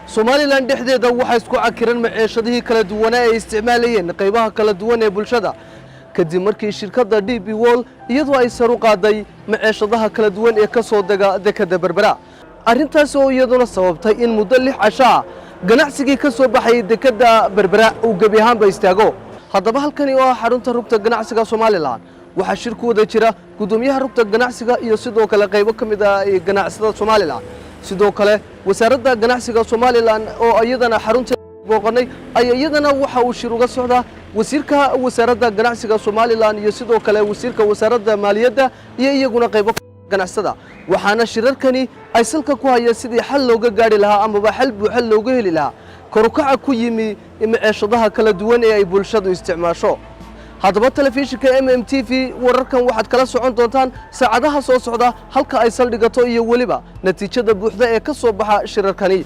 Somaliland dhexdeeda waxa isku cakiran meceeshadihii kala duwan ee isticmaalayeen qaybaha kala duwan ee bulshada kadib markii shirkadda DP World iyadoo ay saru qaaday meceeshadaha kala duwan ee ka soo daga dekada Berbera arrintaas oo iyaduna sababtay in muddo 6 casho ganacsigii ka soo baxay dekada Berbera uu gabi ahaanba istaago haddaba halkani waa xarunta rugta ganacsiga Somaliland waxa shirku wada jira gudoomiyaha rugta ganacsiga iyo sidoo kale qaybo kamid ah ganacsiga Somaliland sidoo kale wasaaradda ganacsiga Somaliland oo iyadana xarunta booqanay ay iyadana waxa uu shir uga socdaa wasiirka wasaaradda ganacsiga Somaliland iyo sidoo kale wasiirka wasaaradda maaliyadda iyo iyaguna qaybo ganacsiga waxaana shirarkani ay salka ku hayeen sidii xal looga gaari lahaa ama xal buuxa looga heli lahaa korukaca ku yimi meceeshadaha kala duwan ee ay bulshadu isticmaasho haddaba telefishinka MMTV wararkan waxaad kala socon doontaan saacadaha soo socda halka ay saldhigato iyo waliba natiijada buuxda ee ka soo baxa shirarkani